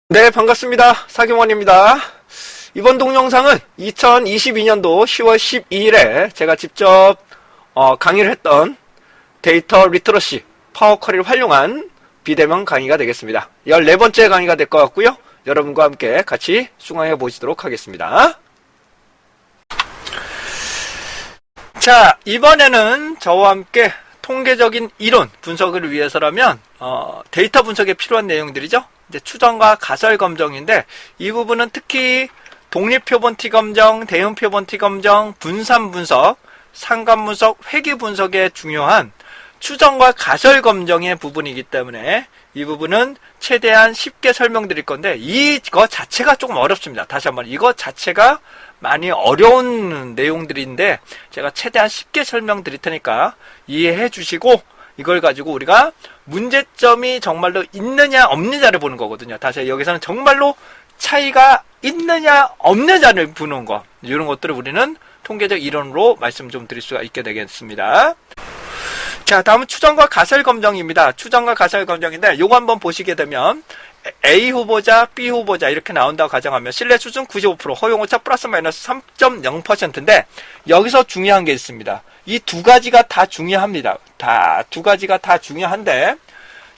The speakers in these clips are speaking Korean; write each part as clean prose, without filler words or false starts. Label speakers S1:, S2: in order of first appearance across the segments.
S1: 네, 반갑습니다. 사경원입니다. 이번 동영상은 2022년도 10월 12일에 제가 직접 강의를 했던 데이터 리터러시 파워쿼리를 활용한 비대면 강의가 되겠습니다. 14번째 강의가 될 것 같고요. 여러분과 함께 같이 수강해 보시도록 하겠습니다. 자, 이번에는 저와 함께 통계적인 이론 분석을 위해서라면 데이터 분석에 필요한 내용들이죠. 이제 추정과 가설 검정인데, 이 부분은 특히 독립표본 T 검정, 대응표본 T 검정, 분산 분석, 상관 분석, 회귀 분석에 중요한 추정과 가설 검정의 부분이기 때문에 이 부분은 최대한 쉽게 설명드릴 건데, 이거 자체가 조금 어렵습니다. 다시 한번, 이거 자체가 많이 어려운 내용들인데 제가 최대한 쉽게 설명드릴 테니까 이해해 주시고, 이걸 가지고 우리가 문제점이 정말로 있느냐 없느냐를 보는 거거든요. 다시 여기서는 정말로 차이가 있느냐 없느냐를 보는 거, 이런 것들을 우리는 통계적 이론으로 말씀 좀 드릴 수가 있게 되겠습니다. 자, 다음은 추정과 가설 검정입니다. 추정과 가설 검정인데 요거 한번 보시게 되면 A 후보자, B 후보자 이렇게 나온다고 가정하면 신뢰 수준 95%, 허용오차 플러스 마이너스 3.0%인데 여기서 중요한 게 있습니다. 이 두 가지가 다 중요합니다. 두 가지가 다 중요한데,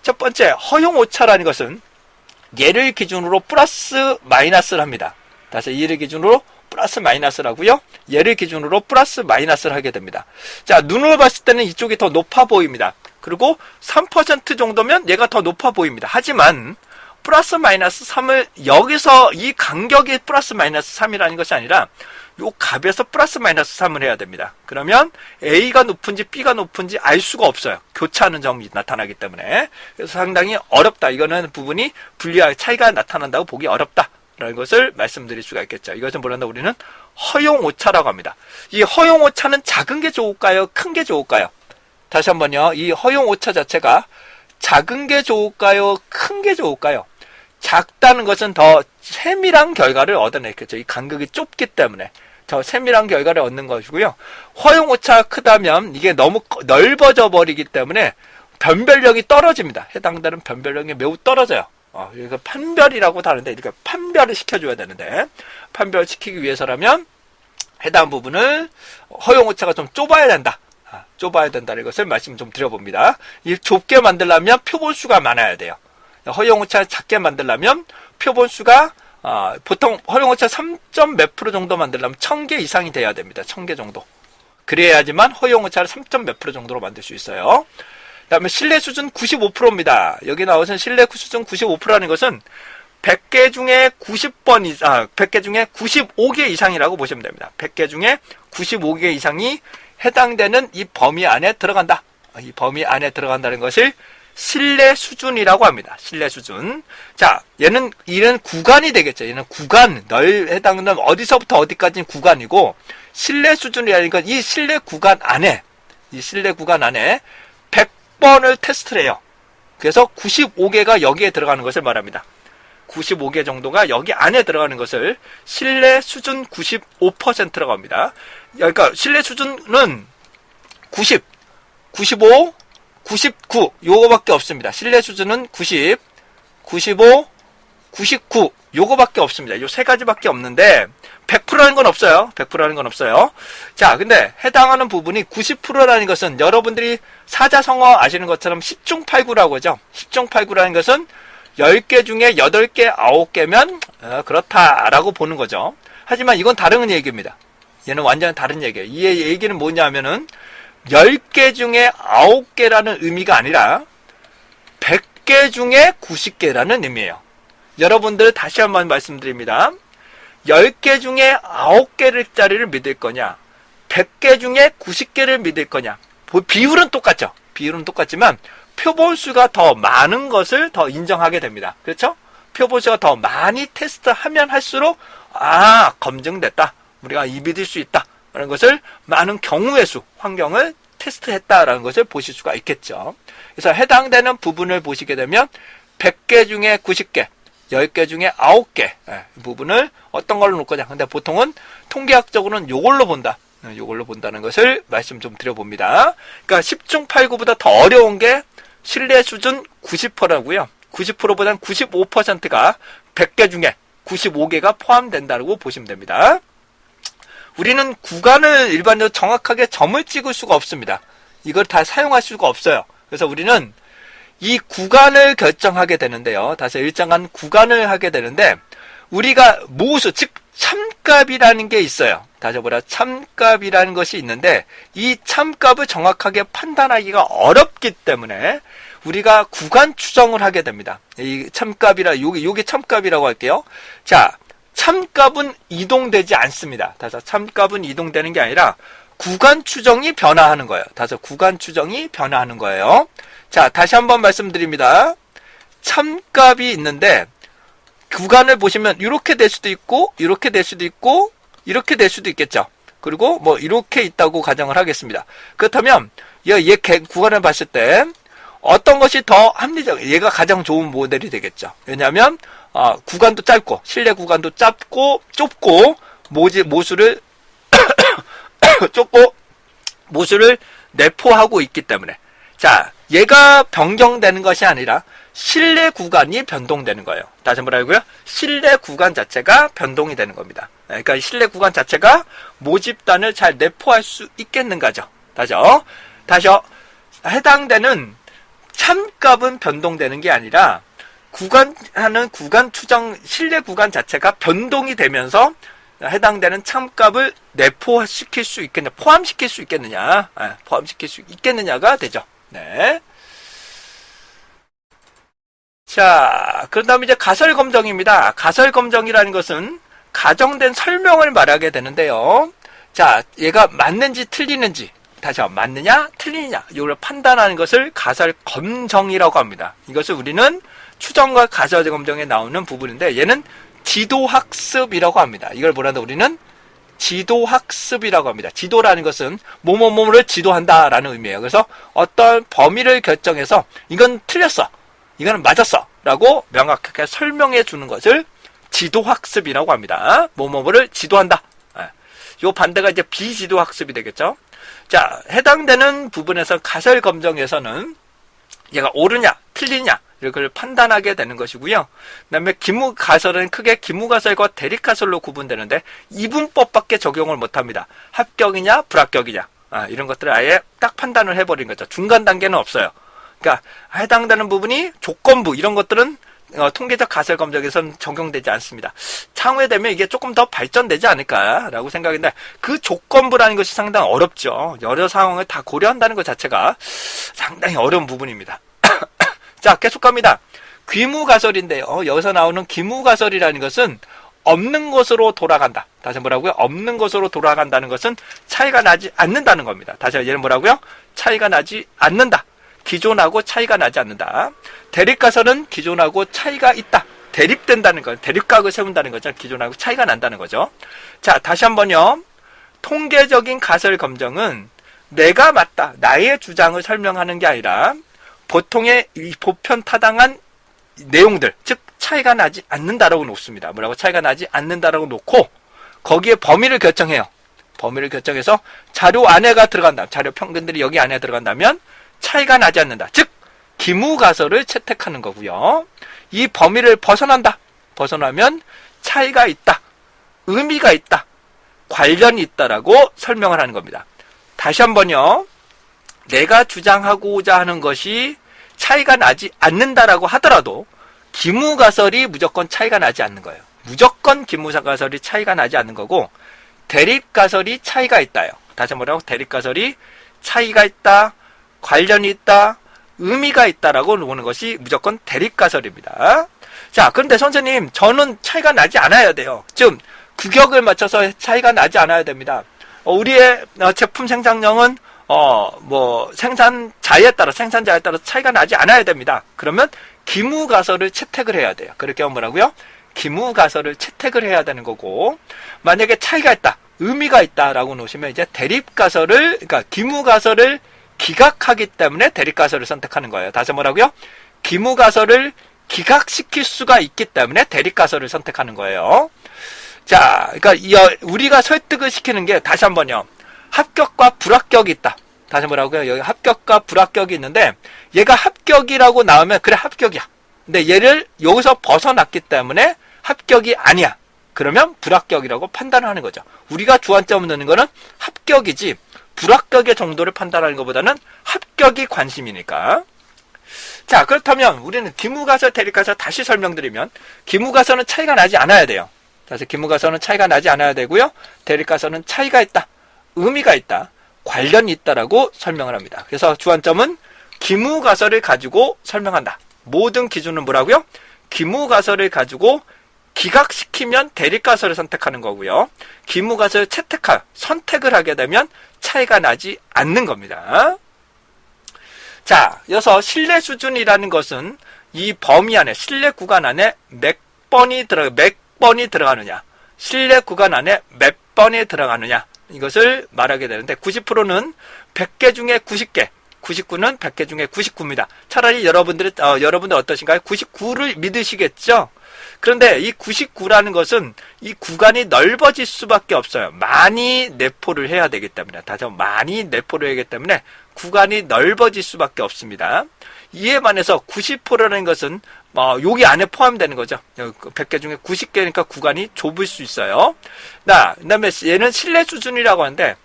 S1: 첫 번째 허용오차라는 것은 얘를 기준으로 플러스 마이너스를 합니다. 다시 얘를 기준으로 플러스 마이너스라고요. 얘를 기준으로 플러스 마이너스를 하게 됩니다. 자, 눈으로 봤을 때는 이쪽이 더 높아 보입니다. 그리고 3% 정도면 얘가 더 높아 보입니다. 하지만 플러스 마이너스 3을 여기서 이 간격이 플러스 마이너스 3이라는 것이 아니라 요 값에서 플러스 마이너스 3을 해야 됩니다. 그러면 A가 높은지 B가 높은지 알 수가 없어요. 교차하는 점이 나타나기 때문에. 그래서 상당히 어렵다. 이거는 부분이 분리할 차이가 나타난다고 보기 어렵다 라는 것을 말씀드릴 수가 있겠죠. 이것은 뭐란다, 우리는 허용오차라고 합니다. 이 허용오차는 작은 게 좋을까요? 큰 게 좋을까요? 다시 한번요. 이 허용오차 자체가 작은 게 좋을까요? 큰 게 좋을까요? 작다는 것은 더 세밀한 결과를 얻어내겠죠. 이 간격이 좁기 때문에 더 세밀한 결과를 얻는 것이고요. 허용오차가 크다면 이게 너무 넓어져 버리기 때문에 변별력이 떨어집니다. 해당되는 변별력이 매우 떨어져요. 이거 판별이라고 다른데 이렇게 판별을 시켜줘야 되는데, 판별시키기 위해서라면 해당 부분을 허용오차가 좀 좁아야 된다. 좁아야 된다는 것을 말씀 좀 드려봅니다. 이 좁게 만들려면 표본수가 많아야 돼요. 허용오차를 작게 만들려면 표본수가 보통 허용오차 3점 몇 프로 정도 만들려면 1000개 이상이 돼야 됩니다. 1000개 정도. 그래야지만 허용오차를 3점 몇 프로 정도로 만들 수 있어요. 그 다음에 신뢰 수준 95%입니다. 여기 나오신 신뢰 수준 95%라는 것은 100개 중에 90번 이상, 100개 중에 95개 이상이라고 보시면 됩니다. 100개 중에 95개 이상이 해당되는 이 범위 안에 들어간다. 이 범위 안에 들어간다는 것을 신뢰 수준이라고 합니다. 신뢰 수준. 자, 이런 구간이 되겠죠. 얘는 구간, 해당되는 어디서부터 어디까지는 구간이고, 신뢰 수준이라는 건 이 신뢰 구간 안에 100번을 테스트를 해요. 그래서 95개가 여기에 들어가는 것을 말합니다. 95개 정도가 여기 안에 들어가는 것을 신뢰 수준 95%라고 합니다. 그러니까 신뢰 수준은 90, 95, 99 요거밖에 없습니다. 신뢰 수준은 90, 95, 99 요거밖에 없습니다. 요 세 가지밖에 없는데 100%라는 건 없어요. 100%라는 건 없어요. 자, 근데 해당하는 부분이 90%라는 것은 여러분들이 사자성어 아시는 것처럼 10중 8구라고 하죠. 10중 8구라는 것은 10개 중에 8개, 9개면 그렇다라고 보는 거죠. 하지만 이건 다른 얘기입니다. 얘는 완전히 다른 얘기예요. 이 얘기는 뭐냐면은 10개 중에 9개라는 의미가 아니라 100개 중에 90개라는 의미예요. 여러분들 다시 한번 말씀드립니다. 10개 중에 9개짜리를 믿을 거냐, 100개 중에 90개를 믿을 거냐. 비율은 똑같죠. 비율은 똑같지만 표본수가 더 많은 것을 더 인정하게 됩니다. 그렇죠? 표본수가 더 많이 테스트하면 할수록 검증됐다, 우리가 믿을 수 있다 라는 것을, 많은 경우의 수, 환경을 테스트했다라는 것을 보실 수가 있겠죠. 그래서 해당되는 부분을 보시게 되면 100개 중에 90개, 10개 중에 9개 부분을 어떤 걸로 놓을 거냐. 근데 보통은 통계학적으로는 요걸로 본다. 요걸로 본다는 것을 말씀 좀 드려봅니다. 그러니까 10중 8구보다 더 어려운 게 신뢰 수준 90%라고요. 90%보다는 95%가 100개 중에 95개가 포함된다고 보시면 됩니다. 우리는 구간을 일반적으로 정확하게 점을 찍을 수가 없습니다. 이걸 다 사용할 수가 없어요. 그래서 우리는 이 구간을 결정하게 되는데요. 다시 일정한 구간을 하게 되는데 우리가 모수, 즉 참값이라는 게 있어요. 다시 뭐라 참값이라는 것이 있는데 이 참값을 정확하게 판단하기가 어렵기 때문에 우리가 구간 추정을 하게 됩니다. 이 참값이라 요게 참값이라고 할게요. 자, 참값은 이동되지 않습니다. 다시 참값은 이동되는 게 아니라 구간 추정이 변화하는 거예요. 다시 구간 추정이 변화하는 거예요. 자, 다시 한번 말씀드립니다. 참값이 있는데 구간을 보시면 이렇게 될 수도 있고 이렇게 될 수도 있고 이렇게 될 수도 있겠죠. 그리고 뭐 이렇게 있다고 가정을 하겠습니다. 그렇다면 얘 구간을 봤을 때 어떤 것이 더 합리적, 얘가 가장 좋은 모델이 되겠죠. 왜냐하면 구간도 짧고 실내 구간도 짧고 좁고 모수를 좁고 모수를 내포하고 있기 때문에 자, 얘가 변경되는 것이 아니라 실내 구간이 변동되는 거예요. 다시 뭐라고요? 실내 구간 자체가 변동이 되는 겁니다. 그러니까 실내 구간 자체가 모집단을 잘 내포할 수 있겠는가죠. 다시요. 해당되는 참값은 변동되는 게 아니라 구간 추정 실내 구간 자체가 변동이 되면서 해당되는 참값을 내포시킬 수 있겠냐, 포함시킬 수 있겠느냐, 포함시킬 수 있겠느냐가 되죠. 네. 자, 그런 다음에 이제 가설 검정입니다. 가설 검정이라는 것은 가정된 설명을 말하게 되는데요. 자, 얘가 맞는지 틀리는지, 다시 한번 맞느냐, 틀리느냐, 이걸 판단하는 것을 가설 검정이라고 합니다. 이것을 우리는 추정과 가설 검정에 나오는 부분인데, 얘는 지도학습이라고 합니다. 이걸 뭐라도 우리는 지도학습이라고 합니다. 지도라는 것은 뭐뭐뭐를 지도한다라는 의미예요. 그래서 어떤 범위를 결정해서 이건 틀렸어, 이거는 맞았어 라고 명확하게 설명해 주는 것을 지도학습이라고 합니다. 뭐뭐를 지도한다. 요 반대가 이제 비지도학습이 되겠죠. 자, 해당되는 부분에서 가설 검정에서는 얘가 옳으냐 틀리냐 이걸 판단하게 되는 것이고요. 그 다음에 기무가설은 크게 기무가설과 대립가설로 구분되는데 이분법밖에 적용을 못합니다. 합격이냐 불합격이냐 이런 것들을 아예 딱 판단을 해버린 거죠. 중간 단계는 없어요. 그러니까 해당되는 부분이 조건부 이런 것들은 통계적 가설 검정에서는 적용되지 않습니다. 향후에 되면 이게 조금 더 발전되지 않을까라고 생각인데 그 조건부라는 것이 상당히 어렵죠. 여러 상황을 다 고려한다는 것 자체가 상당히 어려운 부분입니다. 자, 계속 갑니다. 귀무가설인데요. 여기서 나오는 귀무가설이라는 것은 없는 것으로 돌아간다. 다시 뭐라고요? 없는 것으로 돌아간다는 것은 차이가 나지 않는다는 겁니다. 다시 얘는 뭐라고요? 차이가 나지 않는다. 기존하고 차이가 나지 않는다. 대립가설은 기존하고 차이가 있다. 대립된다는 거, 대립각을 세운다는 거죠. 기존하고 차이가 난다는 거죠. 자, 다시 한번요. 통계적인 가설 검정은 내가 맞다, 나의 주장을 설명하는 게 아니라 보통의 이 보편타당한 내용들, 즉 차이가 나지 않는다라고 놓습니다. 뭐라고? 차이가 나지 않는다라고 놓고 거기에 범위를 결정해요. 범위를 결정해서 자료 안에가 들어간다. 자료 평균들이 여기 안에 들어간다면 차이가 나지 않는다. 즉 기무가설을 채택하는 거고요. 이 범위를 벗어난다. 벗어나면 차이가 있다. 의미가 있다. 관련이 있다라고 설명을 하는 겁니다. 다시 한번요. 내가 주장하고자 하는 것이 차이가 나지 않는다라고 하더라도 기무가설이 무조건 차이가 나지 않는 거예요. 무조건 기무가설이 차이가 나지 않는 거고 대립가설이 차이가 있다요. 다시 뭐라고? 대립가설이 차이가 있다. 관련이 있다. 의미가 있다라고 보는 것이 무조건 대립가설입니다. 자, 그런데 선생님, 저는 차이가 나지 않아야 돼요. 즉, 규격을 맞춰서 차이가 나지 않아야 됩니다. 우리의 제품 생산량은 생산자에 따라 차이가 나지 않아야 됩니다. 그러면 기무가설을 채택을 해야 돼요. 그렇게 하면 뭐라고요? 기무가설을 채택을 해야 되는 거고, 만약에 차이가 있다, 의미가 있다라고 놓으시면 이제 대립가설을, 그러니까 기무가설을 기각하기 때문에 대립가설을 선택하는 거예요. 다시 뭐라고요? 기무가설을 기각시킬 수가 있기 때문에 대립가설을 선택하는 거예요. 자, 그러니까 우리가 설득을 시키는 게 다시 한번요. 합격과 불합격이 있다. 다시 뭐라고요? 여기 합격과 불합격이 있는데 얘가 합격이라고 나오면 그래 합격이야. 근데 얘를 여기서 벗어났기 때문에 합격이 아니야. 그러면 불합격이라고 판단하는 거죠. 우리가 주안점을 넣는 거는 합격이지 불합격의 정도를 판단하는 것보다는 합격이 관심이니까. 자, 그렇다면 우리는 기무가설, 대립가설 다시 설명드리면 기무가설은 차이가 나지 않아야 돼요. 그래서 기무가설은 차이가 나지 않아야 되고요. 대립가설은 차이가 있다, 의미가 있다, 관련이 있다라고 설명을 합니다. 그래서 주안점은 기무가설을 가지고 설명한다. 모든 기준은 뭐라고요? 기무가설을 가지고 기각시키면 대립가설을 선택하는 거고요. 기무가설을 선택을 하게 되면 차이가 나지 않는 겁니다. 자, 여기서 신뢰 수준이라는 것은 이 범위 안에, 신뢰 구간 안에 몇 번이 들어가느냐, 신뢰 구간 안에 몇 번이 들어가느냐, 이것을 말하게 되는데 90%는 100개 중에 90개, 99는 100개 중에 99입니다. 차라리 여러분들 어떠신가요? 99를 믿으시겠죠? 그런데 이 99라는 것은 이 구간이 넓어질 수밖에 없어요. 많이 내포를 해야 되기 때문에, 다시 한번 많이 내포를 해야 되기 때문에 구간이 넓어질 수밖에 없습니다. 이에 반해서 90%라는 것은 여기 안에 포함되는 거죠. 100개 중에 90개니까 구간이 좁을 수 있어요. 그 다음에 얘는 신뢰 수준이라고 하는데,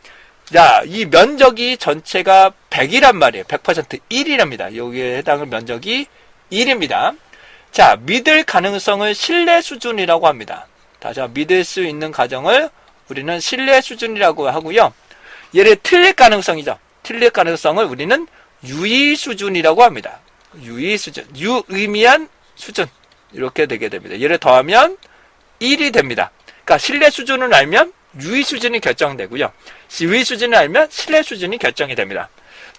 S1: 자, 이 면적이 전체가 100이란 말이에요. 100% 1이랍니다. 여기에 해당하는 면적이 1입니다. 자, 믿을 가능성을 신뢰 수준이라고 합니다. 다시 한번 믿을 수 있는 가정을 우리는 신뢰 수준이라고 하고요. 얘를 틀릴 가능성이죠. 틀릴 가능성을 우리는 유의 수준이라고 합니다. 유의 수준, 유의미한 수준, 이렇게 되게 됩니다. 얘를 더하면 1이 됩니다. 그러니까 신뢰 수준을 알면 유의 수준이 결정되고요. 유의 수준을 알면 신뢰 수준이 결정이 됩니다.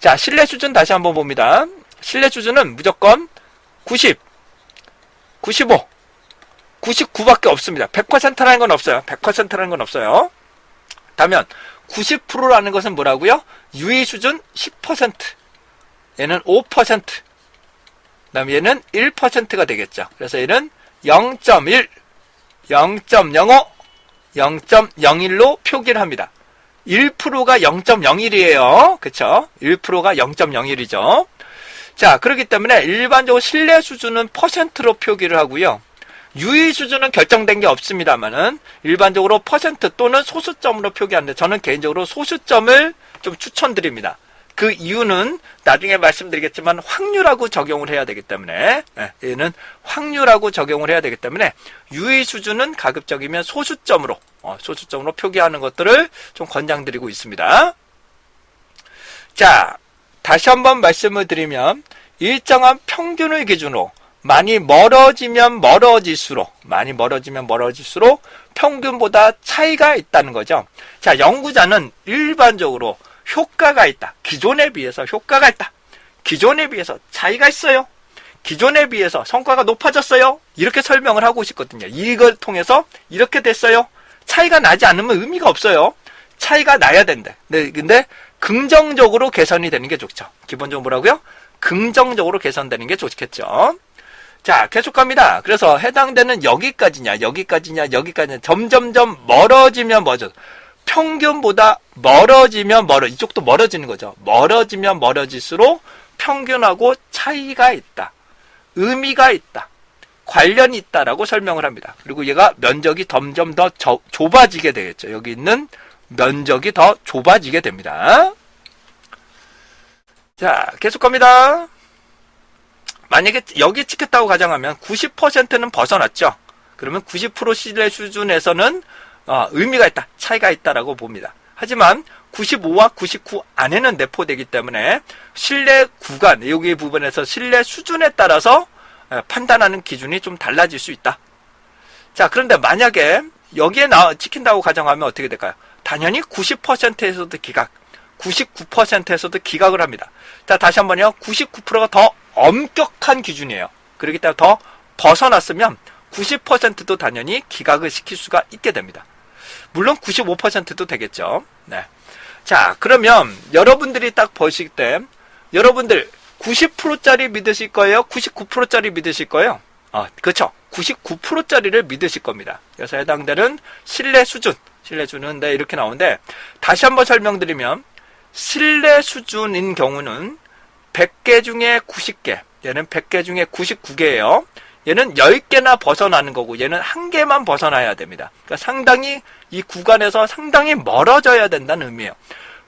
S1: 자, 신뢰 수준 다시 한번 봅니다. 신뢰 수준은 무조건 90, 95, 99밖에 없습니다. 100%라는 건 없어요. 100%라는 건 없어요. 다면 90%라는 것은 뭐라고요? 유의 수준 10%, 얘는 5%, 그다음 얘는 1%가 되겠죠. 그래서 얘는 0.1, 0.05, 0.01로 표기를 합니다. 1%가 0.01이에요. 그쵸? 1%가 0.01이죠. 자, 그렇기 때문에 일반적으로 신뢰 수준은 퍼센트로 표기를 하고요. 유의 수준은 결정된 게 없습니다만은 일반적으로 퍼센트 또는 소수점으로 표기하는데 저는 개인적으로 소수점을 좀 추천드립니다. 그 이유는 나중에 말씀드리겠지만 확률하고 적용을 해야 되기 때문에, 얘는 확률하고 적용을 해야 되기 때문에 유의 수준은 가급적이면 소수점으로 표기하는 것들을 좀 권장드리고 있습니다. 자, 다시 한번 말씀을 드리면 일정한 평균을 기준으로 많이 멀어지면 멀어질수록 평균보다 차이가 있다는 거죠. 자, 연구자는 일반적으로 효과가 있다, 기존에 비해서 효과가 있다, 기존에 비해서 차이가 있어요, 기존에 비해서 성과가 높아졌어요, 이렇게 설명을 하고 싶거든요. 이걸 통해서 이렇게 됐어요. 차이가 나지 않으면 의미가 없어요. 차이가 나야 된대. 근데 긍정적으로 개선이 되는 게 좋죠. 기본적으로 뭐라고요? 긍정적으로 개선되는 게 좋겠죠. 자, 계속 갑니다. 그래서 해당되는 여기까지냐, 점점점 멀어지면 평균보다 멀어지면 이쪽도 멀어지는 거죠. 멀어지면 멀어질수록 평균하고 차이가 있다, 의미가 있다, 관련이 있다라고 설명을 합니다. 그리고 얘가 면적이 점점 더 좁아지게 되겠죠. 여기 있는 면적이 더 좁아지게 됩니다. 자, 계속 갑니다. 만약에 여기 찍혔다고 가정하면 90%는 벗어났죠. 그러면 90% 신뢰 수준에서는 의미가 있다, 차이가 있다라고 봅니다. 하지만 95와 99 안에는 내포되기 때문에 신뢰 구간, 여기 부분에서 신뢰 수준에 따라서 판단하는 기준이 좀 달라질 수 있다. 자, 그런데 만약에 여기에 찍힌다고 가정하면 어떻게 될까요? 당연히 90%에서도 기각, 99%에서도 기각을 합니다. 자, 다시 한번요. 99%가 더 엄격한 기준이에요. 그렇기 때문에 더 벗어났으면 90%도 당연히 기각을 시킬 수가 있게 됩니다. 물론 95%도 되겠죠. 네. 자, 그러면 여러분들이 딱 보실 때 여러분들 90%짜리 믿으실 거예요? 99%짜리 믿으실 거예요? 그렇죠. 99%짜리를 믿으실 겁니다. 그래서 해당되는 신뢰 수준인데 이렇게 나오는데, 다시 한번 설명드리면 신뢰 수준인 경우는 100개 중에 90개, 얘는 100개 중에 99개예요. 얘는 10개나 벗어나는 거고 얘는 1개만 벗어나야 됩니다. 그러니까 상당히 이 구간에서 상당히 멀어져야 된다는 의미예요.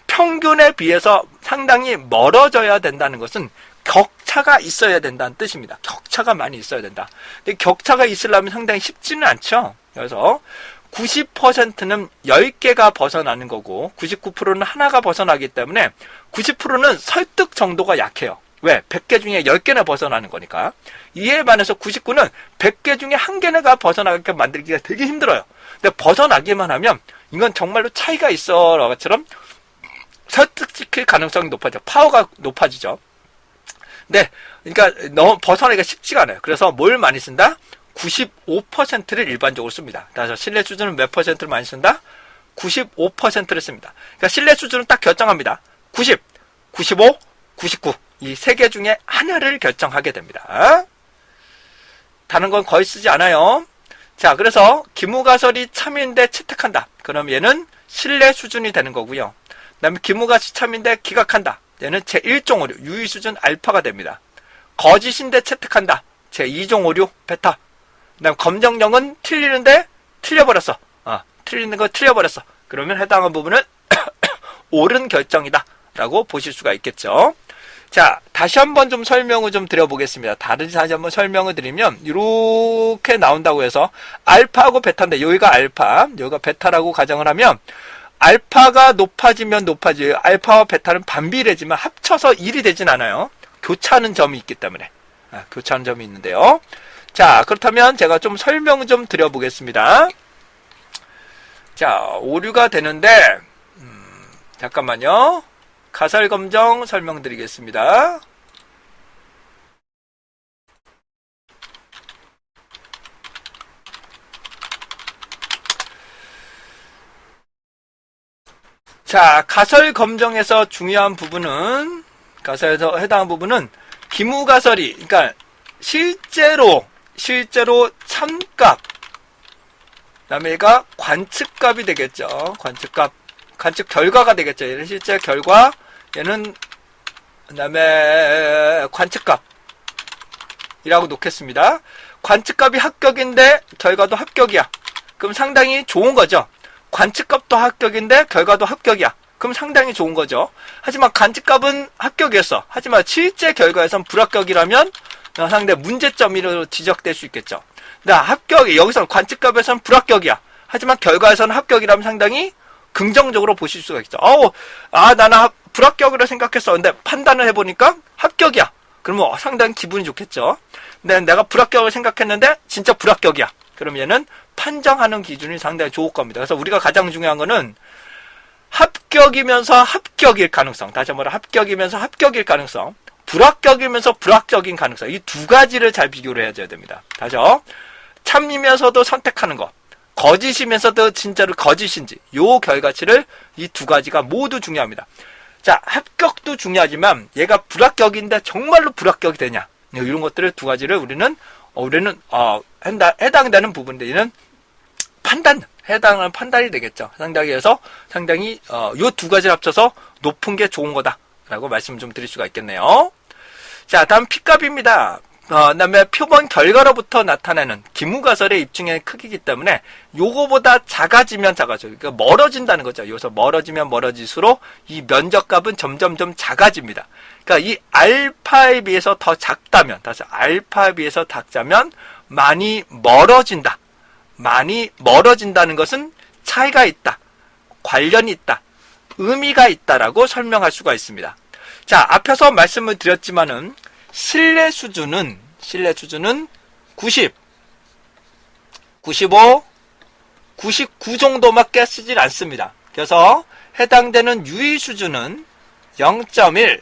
S1: 평균에 비해서 상당히 멀어져야 된다는 것은 격차가 있어야 된다는 뜻입니다. 격차가 많이 있어야 된다. 근데 격차가 있으려면 상당히 쉽지는 않죠. 그래서 90%는 10개가 벗어나는 거고 99%는 하나가 벗어나기 때문에 90%는 설득 정도가 약해요. 왜? 100개 중에 10개나 벗어나는 거니까. 이에 반해서 99는 100개 중에 1개가 벗어나게 만들기가 되게 힘들어요. 근데 벗어나기만 하면 이건 정말로 차이가 있어 라처럼 설득시킬 가능성이 높아져. 파워가 높아지죠. 네, 그러니까 너무 벗어나기가 쉽지가 않아요. 그래서 뭘 많이 쓴다? 95%를 일반적으로 씁니다. 그래서 신뢰 수준은 몇 %를 많이 쓴다? 95%를 씁니다. 그러니까 신뢰 수준은 딱 결정합니다. 90, 95, 99. 이 세 개 중에 하나를 결정하게 됩니다. 다른 건 거의 쓰지 않아요. 자, 그래서 기무가설이 참인데 채택한다. 그럼 얘는 신뢰 수준이 되는 거고요. 그 다음에 기무가설이 참인데 기각한다. 얘는 제1종 오류, 유의 수준 알파가 됩니다. 거짓인데 채택한다. 제2종 오류, 베타. 그 다음 검정령은 틀리는데 틀려버렸어. 틀리는 거 틀려버렸어. 그러면 해당한 부분은 옳은 결정이다. 라고 보실 수가 있겠죠. 자, 다시 한번 좀 설명을 좀 드려보겠습니다. 다시 한번 설명을 드리면 이렇게 나온다고 해서 알파하고 베타인데 여기가 알파, 여기가 베타라고 가정을 하면 알파가 높아지면 높아져요. 알파와 베타는 반비례지만 합쳐서 1이 되진 않아요. 교차하는 점이 있기 때문에. 교차하는 점이 있는데요. 자, 그렇다면 제가 좀 설명을 좀 드려보겠습니다. 자, 오류가 되는데 잠깐만요. 가설검정 설명드리겠습니다. 자, 가설검정에서 중요한 부분은, 가설에서 해당한 부분은 기무가설이, 그러니까 실제로 참값, 그 다음에 얘가 관측값이 되겠죠. 관측 결과가 되겠죠. 얘는 실제 결과, 얘는 그 다음에 관측값이라고 놓겠습니다. 관측값이 합격인데 결과도 합격이야. 그럼 상당히 좋은 거죠. 관측값도 합격인데 결과도 합격이야. 그럼 상당히 좋은 거죠. 하지만 관측값은 합격이었어. 하지만 실제 결과에선 불합격이라면 상당히 문제점으로 지적될 수 있겠죠. 여기서 관측값에서는 불합격이야. 하지만 결과에서는 합격이라면 상당히 긍정적으로 보실 수가 있죠. 나는 불합격으로 생각했어. 근데 판단을 해보니까 합격이야. 그러면 상당히 기분이 좋겠죠. 근데 내가 불합격을 생각했는데 진짜 불합격이야. 그럼 얘는 판정하는 기준이 상당히 좋을 겁니다. 그래서 우리가 가장 중요한 거는 합격이면서 합격일 가능성. 다시 한번 합격이면서 합격일 가능성. 불합격이면서 불합격인 가능성. 이 두 가지를 잘 비교를 해줘야 됩니다. 다시요. 참이면서도 선택하는 것. 거짓이면서도 진짜로 거짓인지. 요 결과치를 이 두 가지가 모두 중요합니다. 자, 합격도 중요하지만 얘가 불합격인데 정말로 불합격이 되냐. 이런 것들을 두 가지를 우리는 해당되는 부분인데 얘는 해당하는 판단이 되겠죠. 상당히 해서 상당히 요 두 가지를 합쳐서 높은 게 좋은 거다라고 말씀을 좀 드릴 수가 있겠네요. 자, 다음 P값입니다. 그다음에 표본 결과로부터 나타나는 기무가설의 입증의 크기이기 때문에 요거보다 작아지면 작아져요. 그러니까 멀어진다는 거죠. 여기서 멀어지면 멀어질수록 이 면적값은 점점점 작아집니다. 그러니까 이 알파에 비해서 더 작다면, 다시 알파에 비해서 작다면 많이 멀어진다. 많이 멀어진다는 것은 차이가 있다. 관련이 있다. 의미가 있다라고 설명할 수가 있습니다. 자, 앞에서 말씀을 드렸지만은 신뢰 수준은 90, 95, 99 정도밖에 쓰질 않습니다. 그래서 해당되는 유의 수준은 0.1,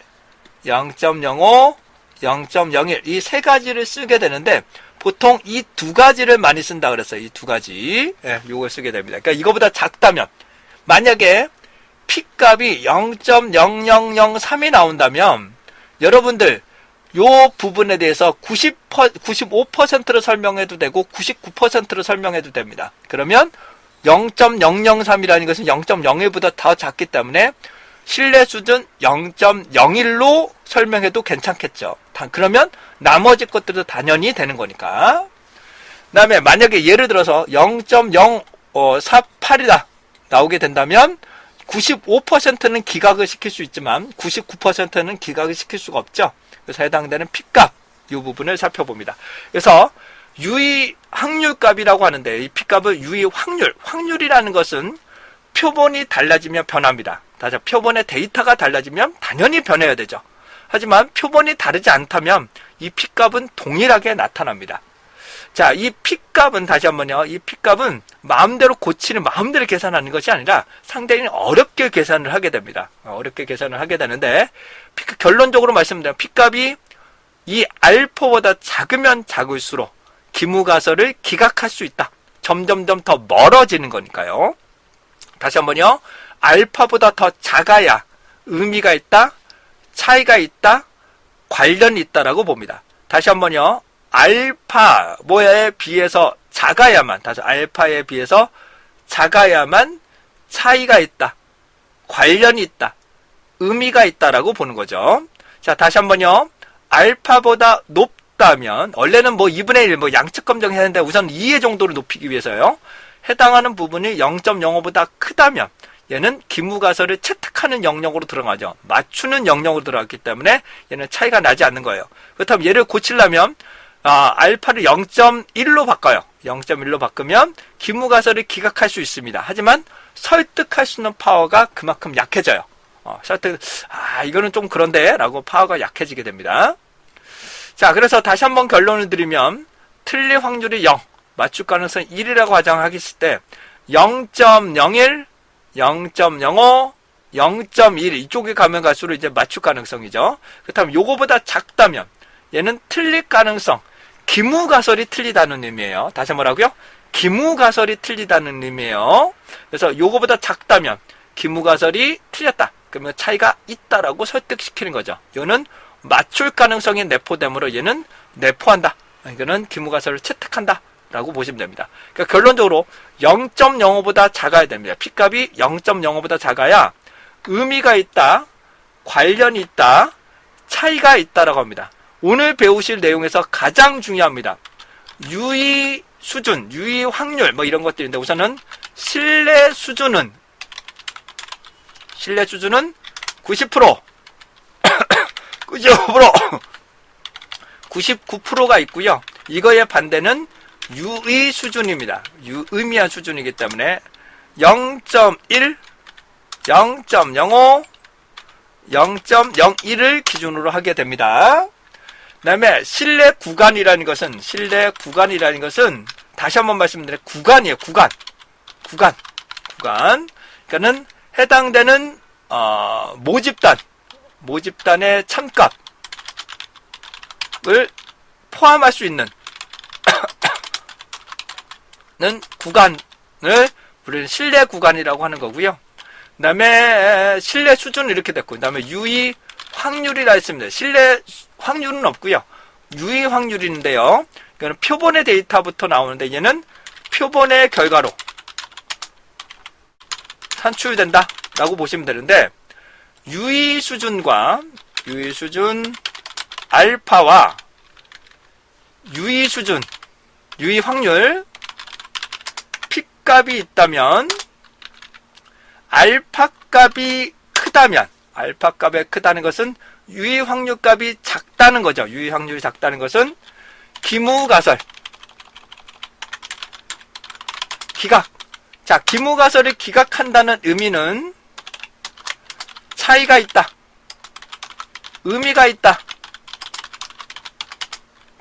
S1: 0.05, 0.01 이 세 가지를 쓰게 되는데 보통 이 두 가지를 많이 쓴다 그랬어요. 이 두 가지. 요걸 쓰게 됩니다. 그러니까 이거보다 작다면 만약에 P값이 0.0003이 나온다면 여러분들 요 부분에 대해서 95%로 설명해도 되고 99%로 설명해도 됩니다. 그러면 0.003이라는 것은 0.01보다 더 작기 때문에 신뢰 수준 0.01로 설명해도 괜찮겠죠. 그러면 나머지 것들도 당연히 되는 거니까. 그 다음에 만약에 예를 들어서 0.048이다 나오게 된다면 95%는 기각을 시킬 수 있지만 99%는 기각을 시킬 수가 없죠. 그래서 해당되는 P값 이 부분을 살펴봅니다. 그래서 유의 확률값이라고 하는데 이 P값을 유의 확률이라는 것은 표본이 달라지면 변합니다. 다시 표본의 데이터가 달라지면 당연히 변해야 되죠. 하지만 표본이 다르지 않다면 이 P값은 동일하게 나타납니다. 자, 이 P값은 다시 한번요. 이 P값은 마음대로 고치는, 마음대로 계산하는 것이 아니라 상당히 어렵게 계산을 하게 됩니다. 어렵게 계산을 하게 되는데 결론적으로 말씀드리면 P값이 이 알파보다 작으면 작을수록 기무가설을 기각할 수 있다. 점점점 더 멀어지는 거니까요. 다시 한번요. 알파보다 더 작아야 의미가 있다, 차이가 있다, 관련이 있다라고 봅니다. 다시 한번요. 알파에 비해서 작아야만, 다시 알파에 비해서 작아야만 차이가 있다, 관련이 있다, 의미가 있다라고 보는 거죠. 자, 다시 한번요. 알파보다 높다면, 원래는 뭐 2분의 1, 양측 검정해야 하는데 우선 2의 정도로 높이기 위해서요. 해당하는 부분이 0.05보다 크다면, 얘는 기무가설을 채택하는 영역으로 들어가죠. 맞추는 영역으로 들어갔기 때문에 얘는 차이가 나지 않는 거예요. 그렇다면 얘를 고치려면, 알파를 0.1로 바꿔요. 0.1로 바꾸면 기무가설을 기각할 수 있습니다. 하지만 설득할 수 있는 파워가 그만큼 약해져요. 이거는 좀 그런데 라고 파워가 약해지게 됩니다. 자, 그래서 다시 한번 결론을 드리면 틀릴 확률이 0, 맞출 가능성이 1이라고 가정하겠을 때 0.01, 0.05, 0.1 이쪽에 가면 갈수록 이제 맞출 가능성이죠. 그렇다면 요거보다 작다면 얘는 틀릴 가능성, 기무가설이 틀리다는 의미예요. 다시 뭐라고요? 기무가설이 틀리다는 의미예요. 그래서 요거보다 작다면 기무가설이 틀렸다. 그러면 차이가 있다라고 설득시키는 거죠. 이거는 맞출 가능성이 내포되므로 얘는 내포한다. 이거는 기무가설을 채택한다. 라고 보시면 됩니다. 그러니까 결론적으로 0.05보다 작아야 됩니다. P값이 0.05보다 작아야 의미가 있다, 관련이 있다, 차이가 있다라고 합니다. 오늘 배우실 내용에서 가장 중요합니다. 유의 수준, 유의 확률 이런 것들인데 우선은 신뢰 수준은 90%, 95%, 99%가 있고요. 이거의 반대는 유의 수준입니다. 유의미한 수준이기 때문에 0.1, 0.05, 0.01을 기준으로 하게 됩니다. 그 다음에 신뢰 구간이라는 것은 다시 한번 말씀드려요. 구간이에요. 구간. 그러니까는 해당되는 모집단의 참값을 포함할 수 있는 구간을 우리는 신뢰 구간이라고 하는 거고요. 그 다음에 신뢰 수준은 이렇게 됐고, 그 다음에 유의 확률이라 했습니다. 신뢰 확률은 없고요. 유의 확률인데요. 이거는 표본의 데이터부터 나오는데 얘는 표본의 결과로 산출된다 라고 보시면 되는데, 유의 수준 알파와 유의 확률 P값이 있다면 알파값이 크다면, 알파값이 크다는 것은 유의 확률값이 작다는 거죠. 유의 확률이 작다는 것은 기무가설, 기각. 자, 기무가설을 기각한다는 의미는 차이가 있다, 의미가 있다,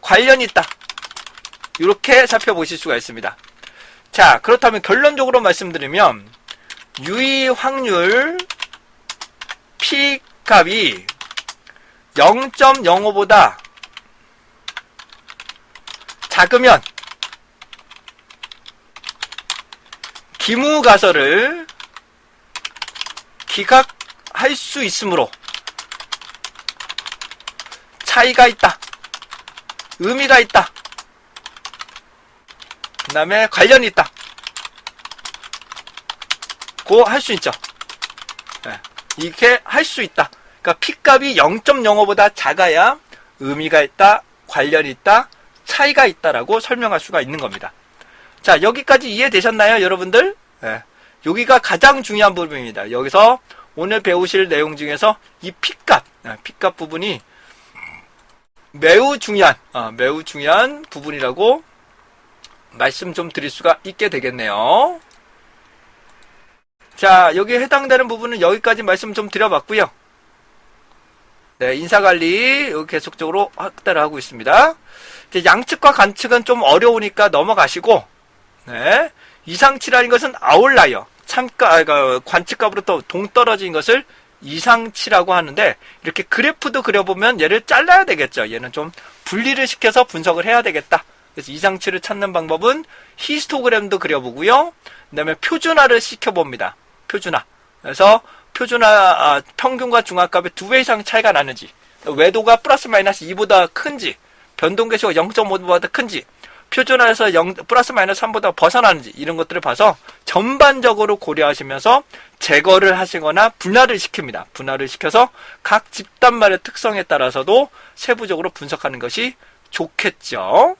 S1: 관련이 있다. 이렇게 살펴보실 수가 있습니다. 자, 그렇다면 결론적으로 말씀드리면 유의 확률 P값이 0.05보다 작으면 기무가설을 기각할 수 있으므로 차이가 있다, 의미가 있다, 그 다음에 관련이 있다 고 할 수 있죠. 네. 이렇게 할 수 있다. 그러니까 P값이 0.05보다 작아야 의미가 있다, 관련이 있다, 차이가 있다라고 설명할 수가 있는 겁니다. 자, 여기까지 이해되셨나요, 여러분들? 네. 여기가 가장 중요한 부분입니다. 여기서 오늘 배우실 내용 중에서 이 P값, P값 부분이 매우 중요한 부분이라고 말씀 좀 드릴 수가 있게 되겠네요. 자, 여기에 해당되는 부분은 여기까지 말씀 좀 드려봤고요. 네, 인사관리 여기 계속적으로 확대를 하고 있습니다. 이제 양측과 관측은 좀 어려우니까 넘어가시고, 네, 이상치라는 것은 아웃라이어, 관측값으로부터 동떨어진 것을 이상치라고 하는데, 이렇게 그래프도 그려보면 얘를 잘라야 되겠죠. 얘는 좀 분리를 시켜서 분석을 해야 되겠다. 그래서 이상치를 찾는 방법은 히스토그램도 그려보고요. 그 다음에 표준화를 시켜봅니다. 표준화. 그래서 평균과 중앙값의 2배 이상 차이가 나는지, 외도가 플러스 마이너스 2보다 큰지, 변동계수가 0.5보다 큰지, 표준화에서 플러스 마이너스 3보다 벗어나는지, 이런 것들을 봐서 전반적으로 고려하시면서 제거를 하시거나 분할을 시킵니다. 분할을 시켜서 각 집단말의 특성에 따라서도 세부적으로 분석하는 것이 좋겠죠.